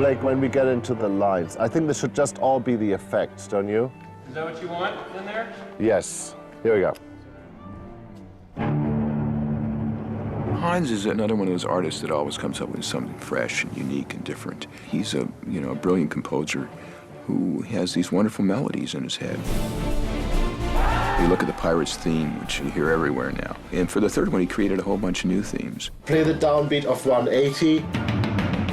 Blake, when we get into the lines, I think this should just all be the effects, don't you? Is that what you want in there? Yes. Here we go. Hans is another one of those artists that always comes up with something fresh and unique and different. He's a brilliant composer who has these wonderful melodies in his head. You look at the Pirates theme, which you hear everywhere now. And for the third one, he created a whole bunch of new themes. Play the downbeat of 180.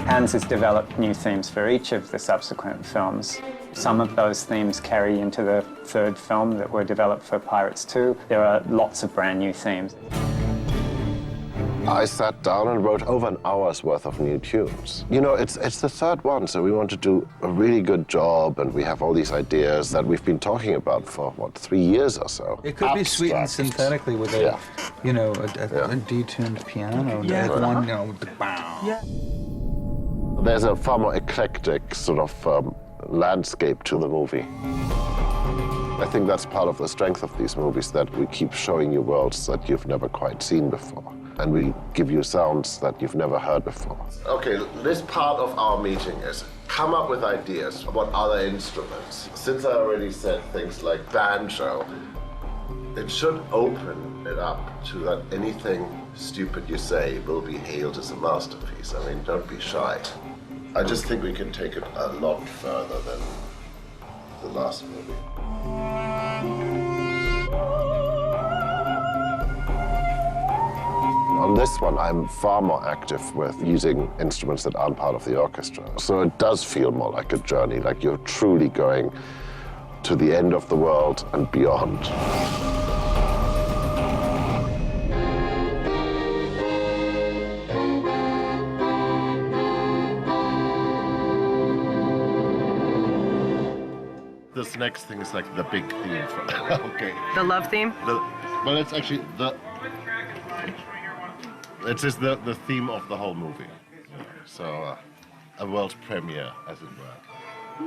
Hans has developed new themes for each of the subsequent films. Some of those themes carry into the third film that were developed for Pirates 2. There are lots of brand new themes. I sat down and wrote over an hour's worth of new tunes. You know, it's the third one, so we want to do a really good job, and we have all these ideas that we've been talking about for, 3 years or so. It could be sweetened synthetically with a, a detuned piano. Yeah. One, with the bow. Yeah. There's a far more eclectic sort of landscape to the movie. I think that's part of the strength of these movies, that we keep showing you worlds that you've never quite seen before. And we give you sounds that you've never heard before. Okay, this part of our meeting is come up with ideas about other instruments. Since I already said things like banjo, it should open it up to that anything stupid you say will be hailed as a masterpiece. I mean, don't be shy. I just think we can take it a lot further than the last movie. On this one, I'm far more active with using instruments that aren't part of the orchestra. So it does feel more like a journey, like you're truly going to the end of the world and beyond. This next thing is like the big theme. Okay. The love theme? Well, it's actually the... It is the theme of the whole movie. So, a world premiere, as it were.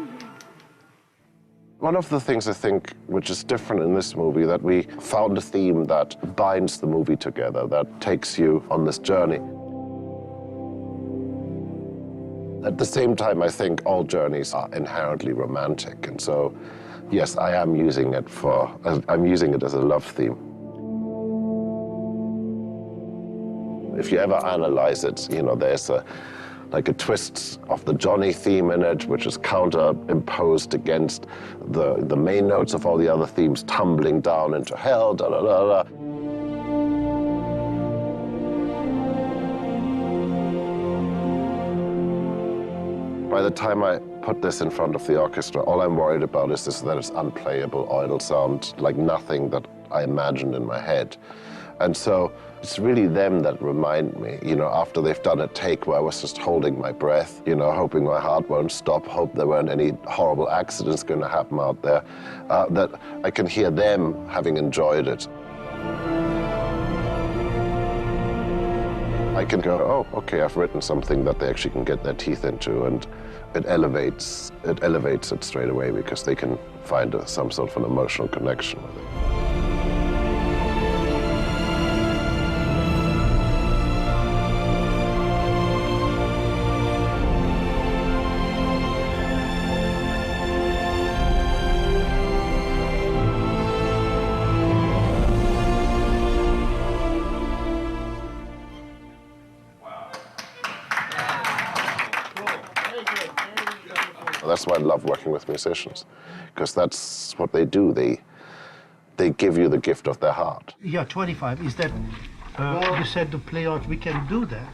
One of the things I think which is different in this movie, that we found a theme that binds the movie together, that takes you on this journey. At the same time, I think all journeys are inherently romantic, and so, yes, I am using it I'm using it as a love theme. If you ever analyze it, there's like a twist of the Johnny theme in it, which is counter-imposed against the main notes of all the other themes tumbling down into hell, da da da da. By the time I put this in front of the orchestra, all I'm worried about is that it's unplayable, or it'll sound like nothing that I imagined in my head. And so it's really them that remind me, after they've done a take where I was just holding my breath, hoping my heart won't stop, hope there weren't any horrible accidents going to happen out there, that I can hear them having enjoyed it. I can go, oh, okay, I've written something that they actually can get their teeth into, and it elevates it straight away because they can find some sort of an emotional connection with it. That's why I love working with musicians, because that's what they do. They give you the gift of their heart. Yeah, 25. Is that, you said to play out, we can do that.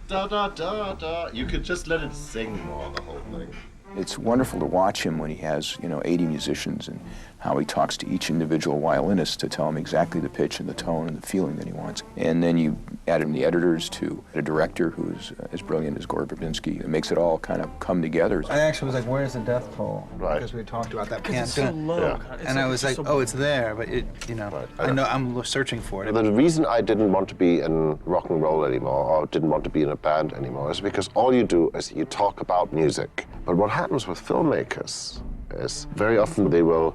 Da, da, da, da. You could just let it sing more, the whole thing. It's wonderful to watch him when he has, 80 musicians, and how he talks to each individual violinist to tell him exactly the pitch and the tone and the feeling that he wants. And then you add in the editors to a director who's as brilliant as Gore Verbinski. It makes it all kind of come together. I actually was like, where's the death toll? Right. Because we talked about that. Because it's so low. Yeah. And I was like, oh, it's there, but Right. I know I'm searching for it. The reason I didn't want to be in rock and roll anymore, or didn't want to be in a band anymore, is because all you do is you talk about music. But what happens with filmmakers is very often they will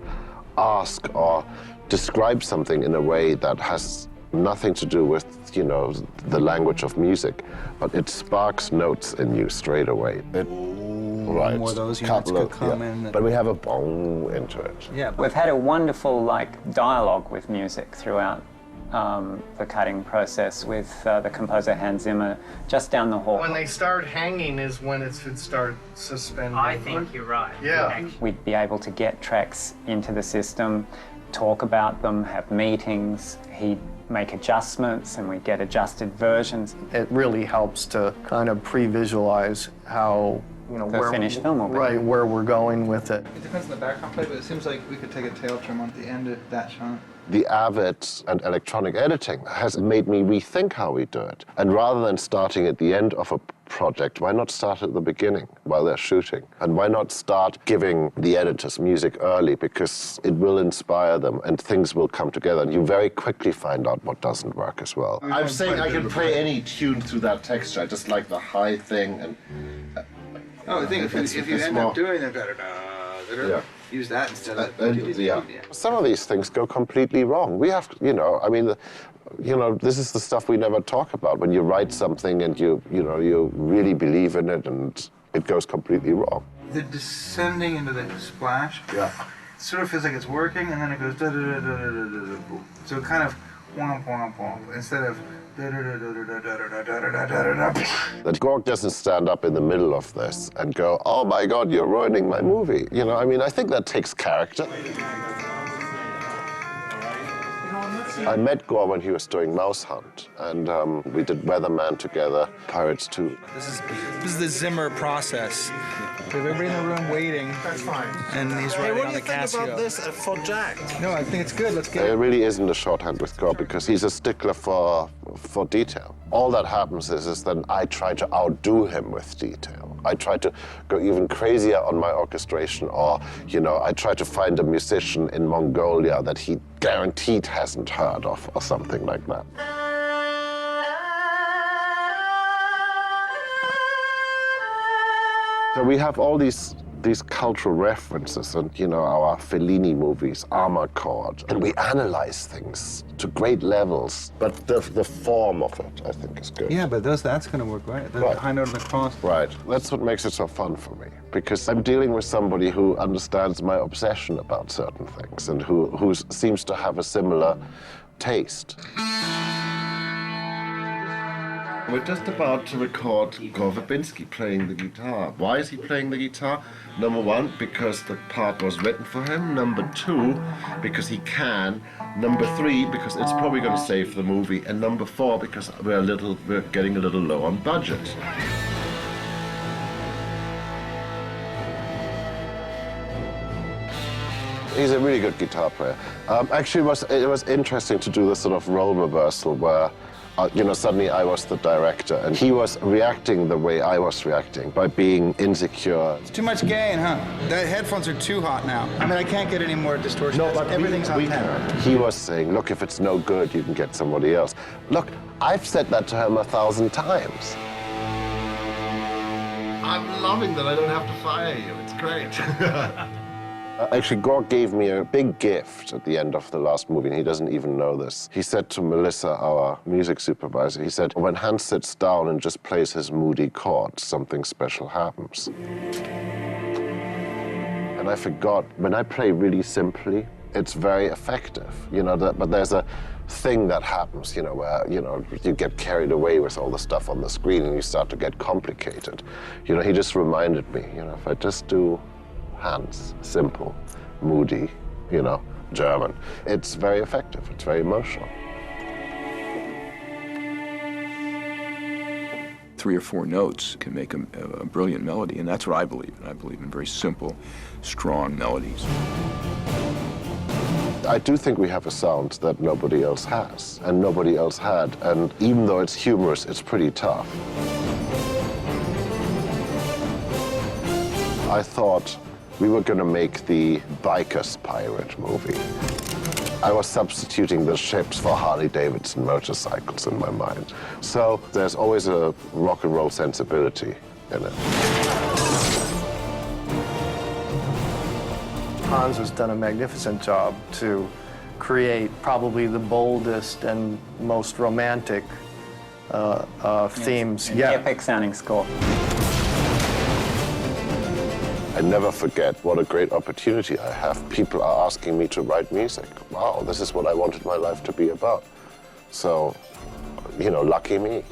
ask or describe something in a way that has Nothing to do with, you know, the language of music, but it sparks notes in you straight away. Right. More of those units could come in. But we have a bong into it. Yeah. We've had a wonderful dialogue with music throughout the cutting process with the composer Hans Zimmer just down the hall. When they start hanging is when it should start suspending. I think you're right. Yeah. We'd be able to get tracks into the system, talk about them, have meetings. He'd make adjustments and we'd get adjusted versions. It really helps to kind of pre-visualize how, you know, The finished film will be. Right, where we're going with it. It depends on the background play, but it seems like we could take a tail trim on the end of that shot. The Avid and electronic editing has made me rethink how we do it. And rather than starting at the end of a project, why not start at the beginning while they're shooting? And why not start giving the editors music early, because it will inspire them and things will come together and you very quickly find out what doesn't work as well. I'm saying I can play any tune through that texture. I just like the high thing and... Oh, I think if you end up doing it, Yeah. use that instead of... Yeah. Some of these things go completely wrong. We have, you know, I mean, you know, this is the stuff we never talk about. When you write something and you really believe in it and it goes completely wrong. The descending into the splash, sort of feels like it's working, and then it goes da-da-da-da-da-da-da-da, boom. So it kind of womp, womp, womp, instead of That Gorg doesn't stand up in the middle of this and go, oh my God, you're ruining my movie. You know, I mean, I think that takes character. I met Gore when he was doing Mouse Hunt, and we did Weatherman together, Pirates 2. This is the Zimmer process. We have everybody in the room waiting. That's fine. And he's writing on the Casio. What do you think about this for Jack? No, I think it's good. Let's get It it. really isn't a shorthand with Gore because he's a stickler for detail. All that happens is then I try to outdo him with detail. I try to go even crazier on my orchestration, or, you know, I try to find a musician in Mongolia that he guaranteed hasn't heard of, or something like that. So we have all these cultural references and, you know, our Fellini movies, Armored Core, and we analyze things to great levels, but the form of it, I think, is good. Yeah, but that's going to work, right? The Right. high note and the cross. Right. That's what makes it so fun for me, because I'm dealing with somebody who understands my obsession about certain things and who seems to have a similar taste. We're just about to record Gore Verbinski playing the guitar. Why is he playing the guitar? Number one, because the part was written for him. Number two, because he can. Number three, because it's probably going to save the movie. And number four, because we're getting a little low on budget. He's a really good guitar player. Actually, it was interesting to do this sort of role reversal where, you know, suddenly I was the director and he was reacting the way I was reacting by being insecure. It's too much gain, huh? The headphones are too hot now. I mean, I can't get any more distortion. Everything's on 10. He was saying, look, if it's no good, you can get somebody else. Look, I've said that to him 1,000 times. I'm loving that I don't have to fire you. It's great. Actually, Gore gave me a big gift at the end of the last movie, and he doesn't even know this. He said to Melissa, our music supervisor, he said, when Hans sits down and just plays his moody chords, something special happens. And I forgot, when I play really simply, it's very effective, you know, but there's a thing that happens, you know, where, you know, you get carried away with all the stuff on the screen and you start to get complicated. You know, he just reminded me, you know, if I just do Hans, simple, moody, you know, German. It's very effective, it's very emotional. 3 or 4 notes can make a brilliant melody, and that's what I believe in. I believe in very simple, strong melodies. I do think we have a sound that nobody else has, and nobody else had, and even though it's humorous, it's pretty tough. I thought we were going to make the Bikers pirate movie. I was substituting the ships for Harley-Davidson motorcycles in my mind. So there's always a rock and roll sensibility in it. Hans has done a magnificent job to create probably the boldest and most romantic themes An yet. epic sounding score. I never forget what a great opportunity I have. People are asking me to write music. Wow, this is what I wanted my life to be about. So, you know, lucky me.